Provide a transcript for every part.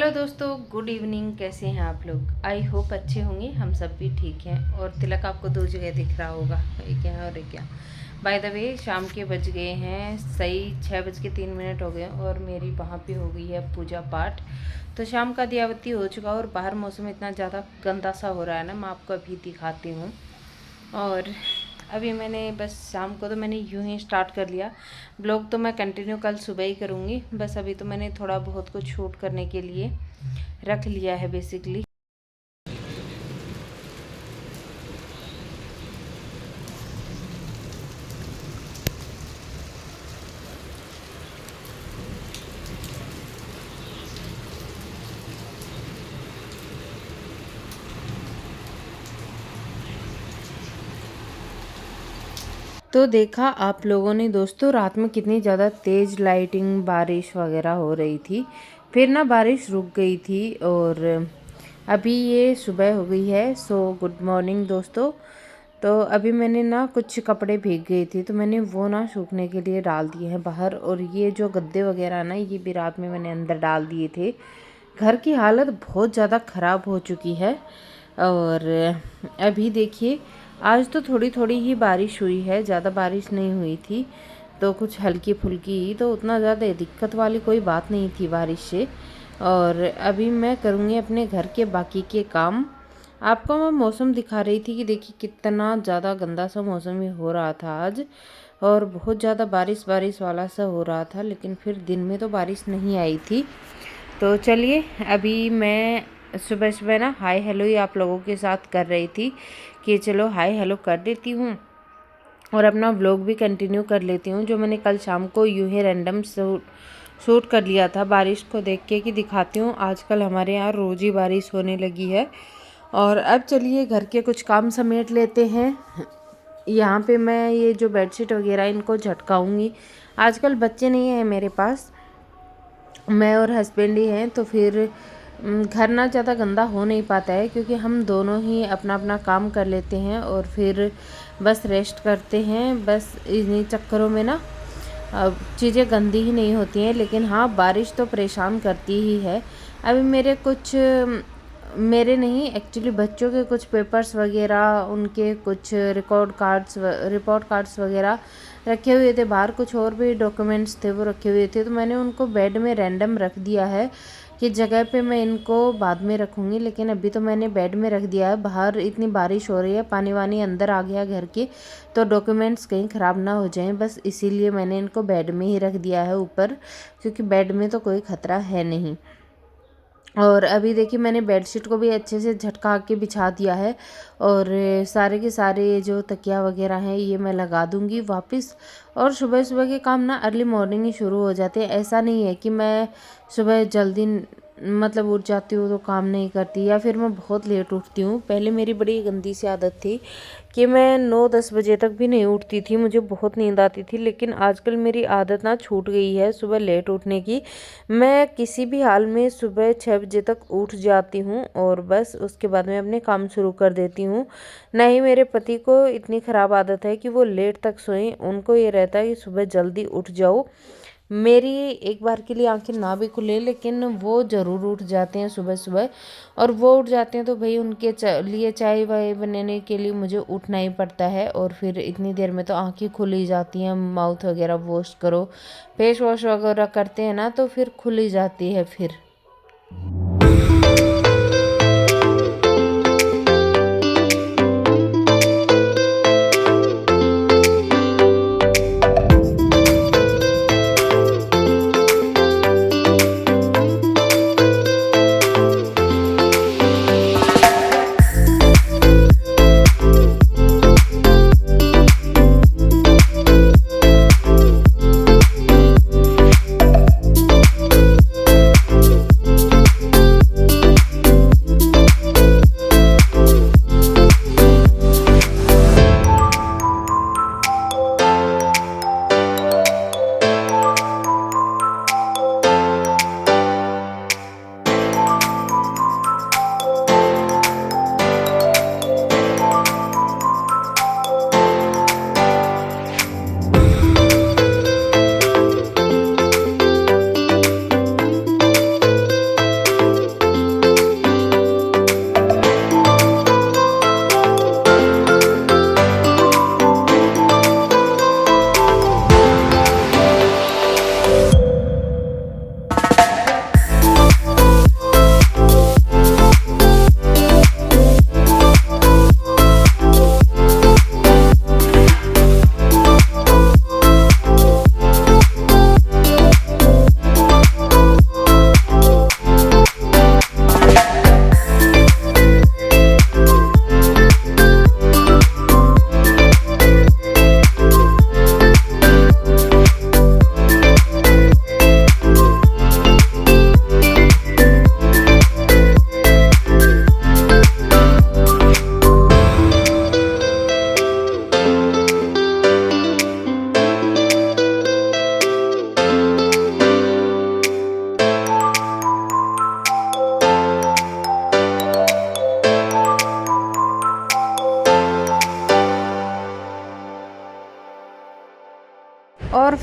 Hello दोस्तों, good evening. कैसे हैं आप लोग? आई होप अच्छे होंगे। हम सब भी ठीक हैं। और तिलक आपको दो जगह दिख रहा होगा, एक यहाँ और एक यहाँ। बाय द वे, शाम के बज गए हैं सही 6:03 हो गए और मेरी वहाँ पे हो गई है पूजा पाठ। तो शाम का दियावती हो चुका और बाहर मौसम इतना ज़्यादा गंदा सा हो रहा है ना, मैं आपको अभी दिखाती हूँ। और अभी मैंने बस शाम को तो मैंने यूं ही स्टार्ट कर लिया। ब्लॉग तो मैं कंटिन्यू कल सुबह ही करूँगी। बस अभी तो मैंने थोड़ा बहुत कुछ शूट करने के लिए रख लिया है बेसिकली। तो देखा आप लोगों ने दोस्तों, रात में कितनी ज़्यादा तेज़ लाइटिंग बारिश वगैरह हो रही थी। फिर ना बारिश रुक गई थी और अभी ये सुबह हो गई है। सो गुड मॉर्निंग दोस्तों। तो अभी मैंने ना कुछ कपड़े भीग गए थे तो मैंने वो ना सूखने के लिए डाल दिए हैं बाहर। और ये जो गद्दे वगैरह ना, ये भी रात में मैंने अंदर डाल दिए थे। घर की हालत बहुत ज़्यादा ख़राब हो चुकी है। और अभी देखिए, आज तो थोड़ी थोड़ी ही बारिश हुई है, ज़्यादा बारिश नहीं हुई थी। तो कुछ हल्की फुल्की ही, तो उतना ज़्यादा दिक्कत वाली कोई बात नहीं थी बारिश से। और अभी मैं करूँगी अपने घर के बाकी के काम। आपको मैं मौसम दिखा रही थी कि देखिए कितना ज़्यादा गंदा सा मौसम ही हो रहा था आज। और बहुत ज़्यादा बारिश बारिश वाला सा हो रहा था, लेकिन फिर दिन में तो बारिश नहीं आई थी। तो चलिए, अभी मैं सुबह सुबह ना हाय हेलो ही आप लोगों के साथ कर रही थी कि चलो हाय हेलो कर देती हूँ और अपना व्लॉग भी कंटिन्यू कर लेती हूँ, जो मैंने कल शाम को यूं ही रैंडम शूट कर लिया था बारिश को देख के कि दिखाती हूँ। आजकल हमारे यहाँ रोज़ ही बारिश होने लगी है। और अब चलिए घर के कुछ काम समेट लेते हैं। यहाँ पे मैं ये जो बेडशीट वगैरह इनको झटकाऊँगी। आजकल बच्चे नहीं हैं मेरे पास, मैं और हस्बैंड ही हैं, तो फिर घर ना ज़्यादा गंदा हो नहीं पाता है क्योंकि हम दोनों ही अपना अपना काम कर लेते हैं और फिर बस रेस्ट करते हैं। बस इन्हीं चक्करों में ना चीज़ें गंदी ही नहीं होती हैं। लेकिन हाँ, बारिश तो परेशान करती ही है। अभी मेरे नहीं, एक्चुअली बच्चों के कुछ पेपर्स वगैरह, उनके कुछ रिपोर्ट कार्ड्स वगैरह रखे हुए थे बाहर। कुछ और भी डॉक्यूमेंट्स थे वो रखे हुए थे, तो मैंने उनको बेड में रैंडम रख दिया है कि जगह पे मैं इनको बाद में रखूँगी। लेकिन अभी तो मैंने बेड में रख दिया है। बाहर इतनी बारिश हो रही है, पानी वानी अंदर आ गया घर के, तो डॉक्यूमेंट्स कहीं ख़राब ना हो जाएं, बस इसीलिए मैंने इनको बेड में ही रख दिया है ऊपर, क्योंकि बेड में तो कोई ख़तरा है नहीं। और अभी देखिए, मैंने बेडशीट को भी अच्छे से झटका के बिछा दिया है और सारे के सारे जो तकिया वगैरह हैं ये मैं लगा दूंगी वापस। और सुबह सुबह के काम ना अर्ली मॉर्निंग ही शुरू हो जाते हैं। ऐसा नहीं है कि मैं सुबह जल्दी मतलब उठ जाती हूँ तो काम नहीं करती, या फिर मैं बहुत लेट उठती हूँ। पहले मेरी बड़ी गंदी सी आदत थी कि मैं 9-10 बजे तक भी नहीं उठती थी, मुझे बहुत नींद आती थी। लेकिन आजकल मेरी आदत ना छूट गई है सुबह लेट उठने की। मैं किसी भी हाल में सुबह 6 बजे तक उठ जाती हूँ और बस उसके बाद मैं अपने काम शुरू कर देती हूँ। ना ही मेरे पति को इतनी ख़राब आदत है कि वो लेट तक सोएं, उनको ये रहता है कि सुबह जल्दी उठ जाओ। मेरी एक बार के लिए आंखें ना भी खुले, लेकिन वो ज़रूर उठ जाते हैं सुबह सुबह। और वो उठ जाते हैं तो भाई उनके लिए चाय वाय बनाने के लिए मुझे उठना ही पड़ता है। और फिर इतनी देर में तो आंखें खुल ही जाती हैं, माउथ वगैरह वॉश करो, फेस वॉश वगैरह करते हैं ना, तो फिर खुल ही जाती है फिर।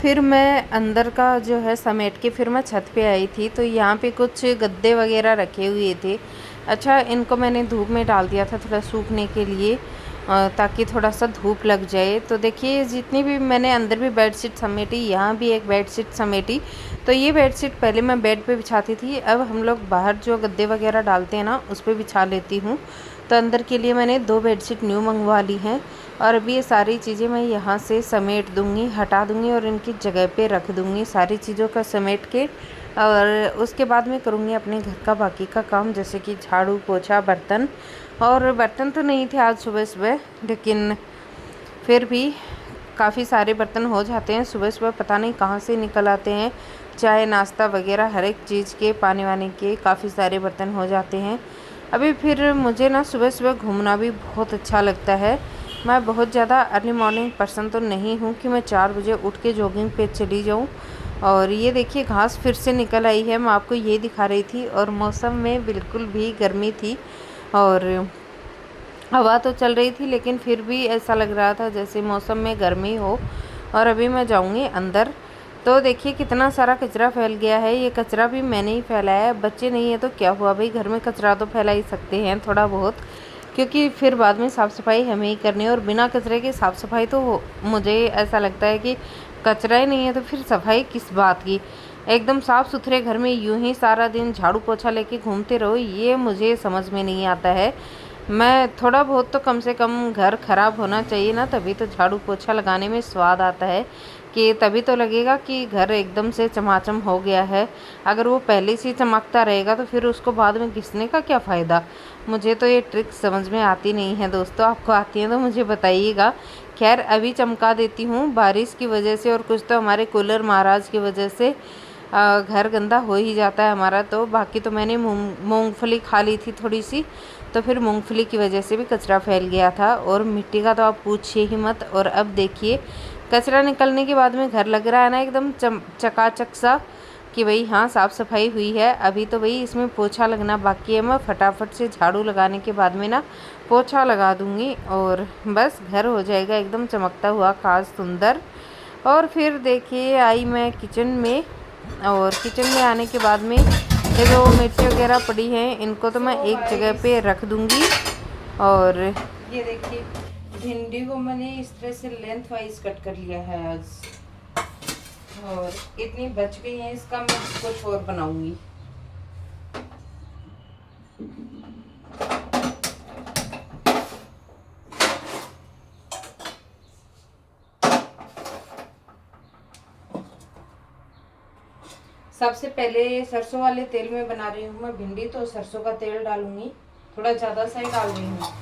फिर मैं अंदर का जो है समेट के फिर मैं छत पे आई थी। तो यहाँ पे कुछ गद्दे वगैरह रखे हुए थे। अच्छा, इनको मैंने धूप में डाल दिया था थोड़ा सूखने के लिए, ताकि थोड़ा सा धूप लग जाए। तो देखिए जितनी भी मैंने अंदर भी बेडशीट समेटी, यहाँ भी एक बेडशीट समेटी। तो ये बेडशीट पहले मैं बेड पे बिछाती थी, अब हम लोग बाहर जो गद्दे वगैरह डालते हैं ना उस पर बिछा लेती हूँ। तो अंदर के लिए मैंने 2 बेडशीट न्यू मंगवा ली हैं और अभी ये सारी चीज़ें मैं यहाँ से समेट दूँगी, हटा दूँगी और इनकी जगह पे रख दूँगी सारी चीज़ों का समेट के। और उसके बाद मैं करूँगी अपने घर का बाकी का काम, जैसे कि झाड़ू पोछा बर्तन। और बर्तन तो नहीं थे आज सुबह-सुबह, लेकिन फिर भी काफ़ी सारे बर्तन हो जाते हैं सुबह-सुबह, पता नहीं कहाँ से निकल आते हैं। चाय नाश्ता वगैरह हर एक चीज़ के, पानी वानी के काफ़ी सारे बर्तन हो जाते हैं। अभी फिर मुझे ना सुबह-सुबह घूमना भी बहुत अच्छा लगता है। मैं बहुत ज़्यादा अर्ली मॉर्निंग पर्सन तो नहीं हूँ कि मैं 4 बजे उठ के जॉगिंग पे चली जाऊँ। और ये देखिए घास फिर से निकल आई है, मैं आपको ये दिखा रही थी। और मौसम में बिल्कुल भी गर्मी थी और हवा तो चल रही थी, लेकिन फिर भी ऐसा लग रहा था जैसे मौसम में गर्मी हो। और अभी मैं जाऊंगी अंदर। तो देखिए कितना सारा कचरा फैल गया है। ये कचरा भी मैंने ही फैलाया है, बच्चे नहीं है तो क्या हुआ भाई, घर में कचरा तो फैला ही सकते हैं थोड़ा बहुत, क्योंकि फिर बाद में साफ़ सफाई हमें ही करनी है। और बिना कचरे के साफ़ सफाई तो मुझे ऐसा लगता है कि कचरा ही नहीं है तो फिर सफाई किस बात की। एकदम साफ़ सुथरे घर में यूं ही सारा दिन झाड़ू पोछा लेके घूमते रहो, ये मुझे समझ में नहीं आता है। मैं थोड़ा बहुत तो कम से कम घर ख़राब होना चाहिए ना, तभी तो झाड़ू पोछा लगाने में स्वाद आता है, कि तभी तो लगेगा कि घर एकदम से चमाचम हो गया है। अगर वो पहले से ही चमकता रहेगा तो फिर उसको बाद में घिसने का क्या फ़ायदा। मुझे तो ये ट्रिक समझ में आती नहीं है दोस्तों, आपको आती है तो मुझे बताइएगा। खैर अभी चमका देती हूँ बारिश की वजह से, और कुछ तो हमारे कूलर महाराज की वजह से घर गंदा हो ही जाता है हमारा। तो बाकी तो मैंने मूंगफली खा ली थी थोड़ी सी, तो फिर मूंगफली की वजह से भी कचरा फैल गया था। और मिट्टी का तो आप पूछिए ही मत। और अब देखिए कचरा निकलने के बाद में घर लग रहा है ना एकदम चकाचक सा, कि भाई हाँ साफ़ सफाई हुई है। अभी तो भाई इसमें पोछा लगना बाकी है, मैं फटाफट से झाड़ू लगाने के बाद में ना पोछा लगा दूँगी और बस घर हो जाएगा एकदम चमकता हुआ खास सुंदर। और फिर देखिए आई मैं किचन में, और किचन में आने के बाद में ये जो मिर्ची वगैरह पड़ी हैं इनको तो मैं एक जगह पे रख दूँगी। और ये देखिए भिंडी को मैंने इस तरह से लेंथ वाइज कट कर लिया है आज, और इतनी बच गई हैं, इसका मैं कुछ और बनाऊंगी। सबसे पहले सरसों वाले तेल में बना रही हूँ मैं भिंडी, तो सरसों का तेल डालूंगी, थोड़ा ज़्यादा सा ही डाल रही हूँ।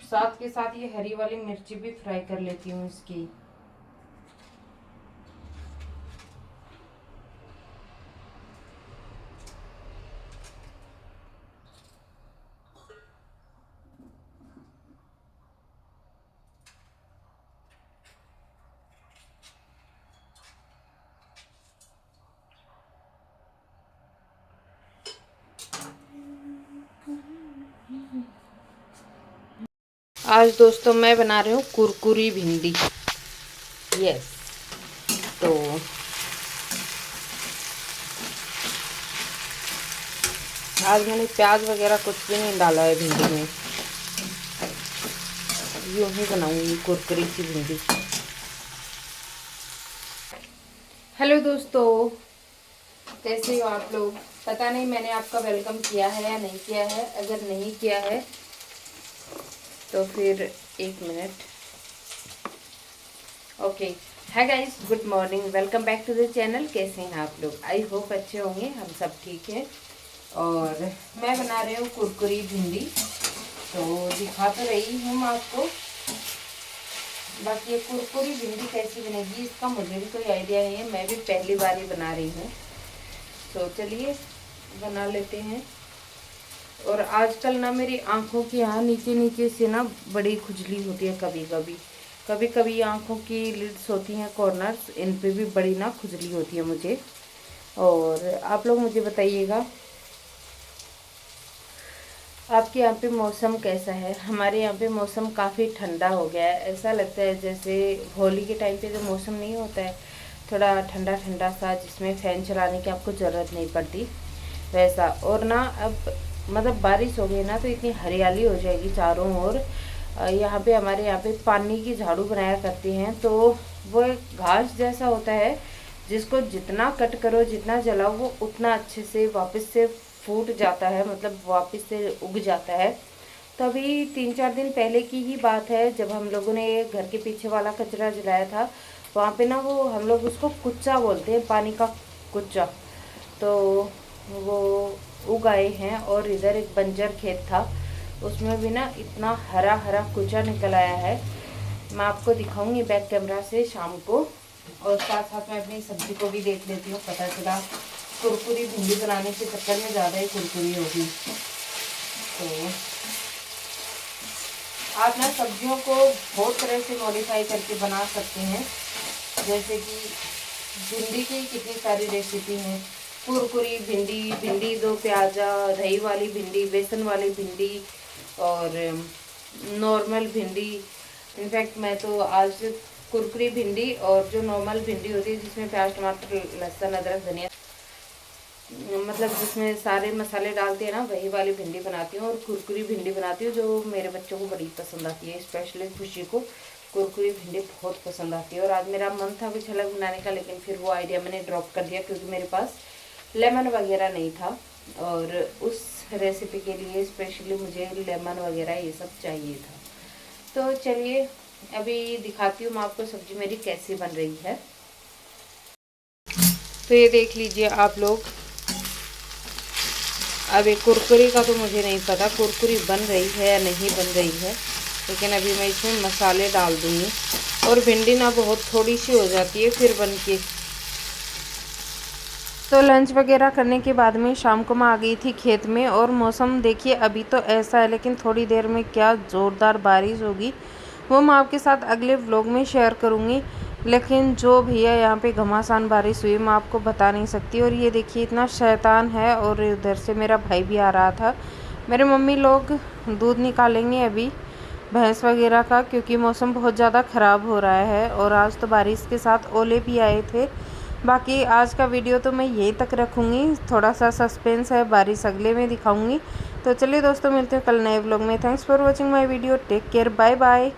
साथ के साथ ये हरी वाली मिर्ची भी फ्राई कर लेती हूँ इसकी। आज दोस्तों मैं बना रही हूँ कुरकुरी भिंडी। यस, तो आज मैंने प्याज वगैरह कुछ भी नहीं डाला है भिंडी में, यूँ ही बनाऊंगी कुरकुरी सी भिंडी। हेलो दोस्तों, कैसे हो आप लोग। पता नहीं मैंने आपका वेलकम किया है या नहीं किया है, अगर नहीं किया है तो फिर 1 minute. Okay, hi guys, good morning, welcome back to the channel. कैसे हैं आप लोग, आई होप अच्छे होंगे, हम सब ठीक हैं। और मैं बना रही हूँ कुरकुरी भिंडी, तो दिखा तो रही हूँ मैं आपको। बाकी ये कुरकुरी भिंडी कैसी बनेगी इसका मुझे भी कोई आइडिया नहीं है, मैं भी पहली बार ही बना रही हूँ। तो चलिए बना लेते हैं। और आजकल ना मेरी आँखों के यहाँ नीचे नीचे से ना बड़ी खुजली होती है, कभी कभी आँखों की लिड्स होती हैं कॉर्नर्स, इन पे भी बड़ी ना खुजली होती है मुझे। और आप लोग मुझे बताइएगा आपके यहाँ पे मौसम कैसा है? हमारे यहाँ पे मौसम काफ़ी ठंडा हो गया है। ऐसा लगता है जैसे होली के टाइम पे जो मौसम नहीं होता है, थोड़ा ठंडा ठंडा सा, जिसमें फ़ैन चलाने की आपको ज़रूरत नहीं पड़ती, वैसा। और ना अब मतलब बारिश हो गई ना तो इतनी हरियाली हो जाएगी चारों ओर। यहाँ पे हमारे यहाँ पे पानी की झाड़ू बनाया करते हैं, तो वो एक घास जैसा होता है जिसको जितना कट करो, जितना जलाओ, वो उतना अच्छे से वापस से फूट जाता है, मतलब वापस से उग जाता है। तो अभी 3-4 दिन पहले की ही बात है, जब हम लोगों ने घर के पीछे वाला कचरा जलाया था, वहाँ पे ना वो हम लोग उसको कुच्चा बोलते हैं, पानी का कुच्चा। तो वो उग आए हैं। और इधर एक बंजर खेत था, उसमें भी ना इतना हरा हरा कुचा निकल आया है। मैं आपको दिखाऊंगी बैक कैमरा से शाम को। और साथ साथ मैं अपनी सब्जी को भी देख लेती हूँ, पता चला कुरकुरी भिंडी बनाने के चक्कर में ज़्यादा ही कुरकुरी होगी। तो आप ना सब्जियों को बहुत तरह से मॉडिफाई करके बना सकते हैं। जैसे कि भिंडी की कितनी सारी रेसिपी हैं, कुरकुरी भिंडी, भिंडी दो प्याजा, दही वाली भिंडी, बेसन वाली भिंडी, और नॉर्मल भिंडी। इनफैक्ट मैं तो आज कुरकुरी भिंडी और जो नॉर्मल भिंडी होती है जिसमें प्याज टमाटर लहसुन अदरक धनिया, मतलब जिसमें सारे मसाले डालते हैं ना, वही वाली भिंडी बनाती हूँ। और कुरकुरी भिंडी बनाती हूँ जो मेरे बच्चों को बड़ी पसंद आती है, स्पेशली खुशी को कुरकुरी भिंडी बहुत पसंद आती है। और आज मेरा मन था कुछ अलग बनाने का, लेकिन फिर वो आइडिया मैंने ड्रॉप कर दिया क्योंकि मेरे पास लेमन वगैरह नहीं था, और उस रेसिपी के लिए स्पेशली मुझे लेमन वगैरह ये सब चाहिए था। तो चलिए अभी दिखाती हूँ मैं आपको सब्जी मेरी कैसी बन रही है। तो ये देख लीजिए आप लोग। अब एक कुरकुरी का तो मुझे नहीं पता कुरकुरी बन रही है या नहीं बन रही है, लेकिन अभी मैं इसमें मसाले डाल दूँगी। और भिंडी ना बहुत थोड़ी सी हो जाती है फिर बन के। तो लंच वगैरह करने के बाद में शाम को मैं आ गई थी खेत में। और मौसम देखिए अभी तो ऐसा है, लेकिन थोड़ी देर में क्या ज़ोरदार बारिश होगी वो मैं आपके साथ अगले व्लॉग में शेयर करूँगी। लेकिन जो भैया यहाँ पे घमासान बारिश हुई मैं आपको बता नहीं सकती। और ये देखिए इतना शैतान है। और उधर से मेरा भाई भी आ रहा था। मेरे मम्मी लोग दूध निकालेंगे अभी भैंस वगैरह का, क्योंकि मौसम बहुत ज़्यादा ख़राब हो रहा है। और आज तो बारिश के साथ ओले भी आए थे। बाकी आज का वीडियो तो मैं यहीं तक रखूँगी, थोड़ा सा सस्पेंस है, बारिश अगले में दिखाऊँगी। तो चलिए दोस्तों, मिलते हैं कल नए व्लॉग में। Thanks for watching my video, take care, bye bye.